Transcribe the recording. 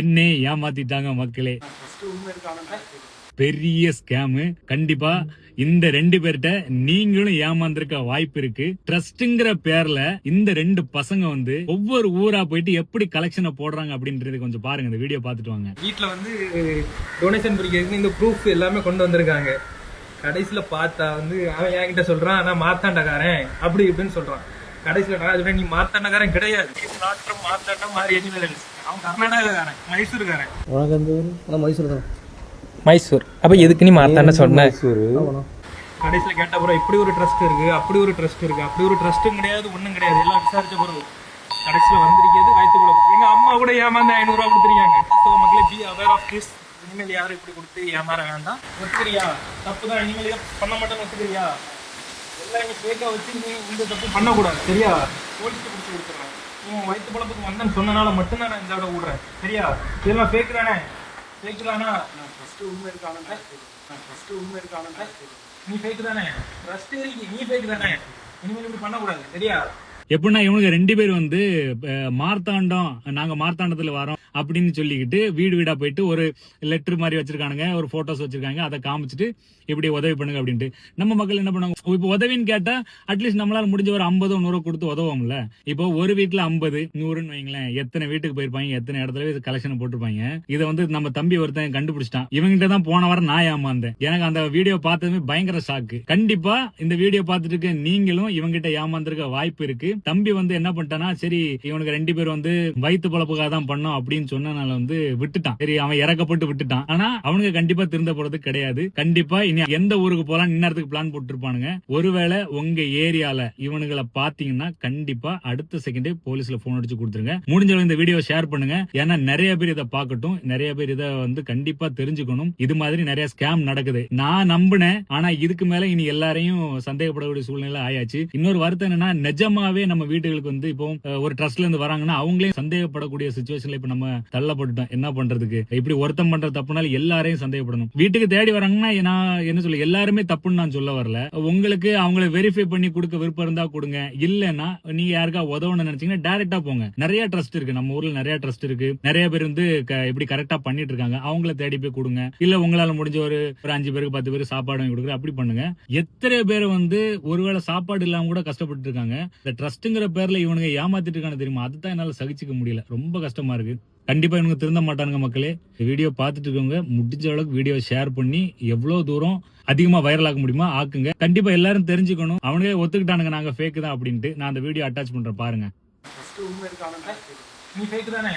என்னே ஏமாத்திட்டாங்க மக்களே. பெரிய ஸ்கேமு. கண்டிப்பா இந்த 2 பேர்ட்ட நீங்களும் ஏமாந்திருக்க வாய்ப்பு இருக்கு. ட்ரஸ்ட்ங்கிற பேர்ல இந்த 2 பசங்க வந்து ஒவ்வொரு ஊரா போயிட்டு எப்படி கலெக்ஷனை போடுறாங்க அப்படின்றது கொஞ்சம் பாருங்க. இந்த வீடியோ பார்த்துட்டு வாங்க. வீட்டில் வந்து டொனேஷன் பிடிக்கிறதுக்கு இந்த ப்ரூஃப் எல்லாமே கொண்டு வந்திருக்காங்க. கடைசியில் பார்த்தா வந்து அவன் என்கிட்ட சொல்றான் நான் மார்த்தாண்டக்காரன் அப்படி இப்படின்னு சொல்றான். கடைசியில் நான் சொல்றேன் நீ மார்த்தாண்டக்காரன் கிடையாது, மார்த்தாண்ட மாதிரி எனிமேல். அவன் கர்நாடகாக்காரன், மைசூருக்காரன். மைசூர் தான். மைசூர். அப்ப எதுக்கு நீ மாத்தாண்ட சொன்ன? கடைசியில் கேட்ட பிறகு இப்படி ஒரு ட்ரஸ்ட் இருக்கு, அப்படி ஒரு ட்ரஸ்ட் இருக்கு, அப்படி ஒரு ட்ரஸ்ட்டும் கிடையாது, ஒன்றும் கிடையாது. எல்லாம் விசாரிச்ச பிறகு கடைசியில் வந்திருக்கிறது வயிற்றுக்குள்ள. எங்க அம்மா கூட ஏமாந்து 500 ரூபா கொடுத்துருக்காங்க. ஸோ மக்களே பி அவேர் ஆஃப் திஸ். இனிமேல் யாரும் இப்படி கொடுத்து ஏமாற வேண்டாம். ஒத்துக்கிறியா? தப்பு தான். இனிமேல் பண்ண மாட்டேன்னு ஒத்துக்கிறியா? எல்லாம் இங்கே ஃபேக்காக வச்சு நீ இந்த தப்பு பண்ணக்கூடாது, சரியா? போலீஸ்க்கு பிடிச்சி கொடுத்துட்றேன். நீ வயிற்று பழப்புக்கு வந்தேன்னு சொன்னனால மட்டும்தான் நான் இந்த விட விடுறேன், சரியா? இதெல்லாம் ஃபேக்கு தானே? ஃபேக்கு தானா? நான் ஃபஸ்ட்டு உண்மை இருக்கானுங்க. நீ ஃபேக்கு தானே? ட்ரஸ்ட் இருக்கு, நீ ஃபேக்கு தானே? இனிமேல் இப்படி பண்ணக்கூடாது, சரியா? எப்படின்னா இவனுக்கு 2 பேர் வந்து மார்த்தாண்டம், நாங்க மார்த்தாண்டத்துல வரோம் அப்படின்னு சொல்லிக்கிட்டு வீடு வீடா போயிட்டு ஒரு லெட்டர் மாதிரி வச்சிருக்கானுங்க, ஒரு போட்டோஸ் வச்சிருக்காங்க. அதை காமிச்சிட்டு இப்படி உதவி பண்ணுங்க அப்படின்ட்டு. நம்ம மக்கள் என்ன பண்ணுவாங்க, இப்போ உதவின்னு கேட்டா அட்லீஸ்ட் நம்மளால முடிஞ்ச ஒரு 50 100 கொடுத்து உதவோம்ல. இப்போ ஒரு வீட்டுல 50 100ன்னு வைங்களேன், எத்தனை வீட்டுக்கு போயிருப்பாங்க, எத்தனை இடத்துல கலெக்ஷன் போட்டிருப்பாங்க. இதை வந்து நம்ம தம்பி ஒருத்தன் கண்டுபிடிச்சிட்டான். இவங்கிட்ட தான் போன வாரம் நான் ஏமாந்தேன். எனக்கு அந்த வீடியோ பார்த்ததுமே பயங்கர ஷாக்கு. கண்டிப்பா இந்த வீடியோ பார்த்துட்டு இருக்க நீங்களும் இவங்கிட்ட ஏமாந்திருக்க வாய்ப்பு இருக்கு. தம்பி வந்து என்ன பண்ணிட்டானா, சரி இவனுக்கு 2 பேர் வந்து வயிற்று பழப்புக்காக தான் பண்ணோம் அப்படின்னு சொன்னனால வந்து விட்டுட்டான். சரி அவன் இறக்கப்பட்டு விட்டுட்டான். ஆனா அவனுக்கு கண்டிப்பா திருந்த போறது கிடையாது. கண்டிப்பா இனி எந்த ஊருக்கு போலாம் இந்நேரத்துக்கு பிளான் போட்டு இருப்பானுங்க. ஒருவேளை உங்க ஏரியால இவனுங்களை பாத்தீங்கன்னா கண்டிப்பா அடுத்த செகண்டே போலீஸ்ல போன் அடிச்சு கொடுத்துருங்க. முடிஞ்சவங்க இந்த வீடியோ ஷேர் பண்ணுங்க. ஏன்னா நிறைய பேர் இதை பார்க்கட்டும், நிறைய பேர் இதை வந்து கண்டிப்பா தெரிஞ்சுக்கணும். இது மாதிரி நிறைய ஸ்கேம் நடக்குது. நான் நம்பினேன், ஆனா இதுக்கு மேல இனி எல்லாரையும் சந்தேகப்படக்கூடிய சூழ்நிலை ஆயாச்சு. இன்னொரு வருத்தம் என்னன்னா, நிஜமாவே நம்ம வீட்டுகளுக்கு வந்து இப்போ ஒரு ட்ரஸ்ட்ல இருந்து வராங்கன்னா அவங்களே சந்தேகப்படக்கூடிய சிச்சுவேஷன்ல இப்ப நம்ம தள்ளப்பட்டுட்டோம். என்ன பண்றதுக்கு? இப்படி ஒருத்தம் பண்ற தப்புனால எல்லாரையும் சந்தேகப்படணும். வீட்டுக்கு தேடி வராங்கன்னா நான் என்ன சொல்ல, எல்லாருமே தப்புன்னு நான் சொல்ல வரல. உங்களுக்கு அவங்களை வெரிஃபை பண்ணி கொடுக்க விருப்பம் இருந்தா கொடுங்க. இல்லன்னா நீங்க யாருக்கா உதவணும்னு நினைச்சீங்கன்னா டைரக்டா போங்க. நிறைய ட்ரஸ்ட் இருக்கு, நம்ம ஊர்ல நிறைய ட்ரஸ்ட் இருக்கு. நிறைய பேர் வந்து இப்படி கரெக்டா பண்ணிட்டு இருக்காங்க. அவங்கள தேடி போய் கொடுங்க. இல்ல உங்களால முடிஞ்ச ஒரு 5 பேருக்கு 10 பேருக்கு சாப்பாடு வாங்கி கொடுக்குற அப்படி பண்ணுங்க. எத்தனை பேர் வந்து ஒருவேளை சாப்பாடு இல்லாம கூட கஷ்டப்பட்டு இருக்காங்க. இந்த ட்ரஸ்ட்ங்கிற பேர்ல இவனுங்க ஏமாத்திட்டு இருக்காங்க தெரியுமா? அதுதான் என்னால சகிச்சுக்க முடியல. ரொம்ப கஷ்டமா இருக்கு. கண்டிப்பா இவங்க திருந்த மாட்டானுங்க மக்களே. வீடியோ பார்த்துட்டு இருக்கவங்க முடிஞ்ச அளவுக்கு வீடியோ ஷேர் பண்ணி எவ்வளவு தூரம் அதிகமா வைரல் ஆக முடியுமா ஆக்குங்க. கண்டிப்பா எல்லாரும் தெரிஞ்சுக்கணும். அவனுக்கே ஒத்துக்கிட்டானுங்க நாங்க ஃபேக் தான் அப்படின்ட்டு. நான் அந்த வீடியோ அட்டாச் பண்றேன் பாருங்க. நீ ஃபேக்கு தானே?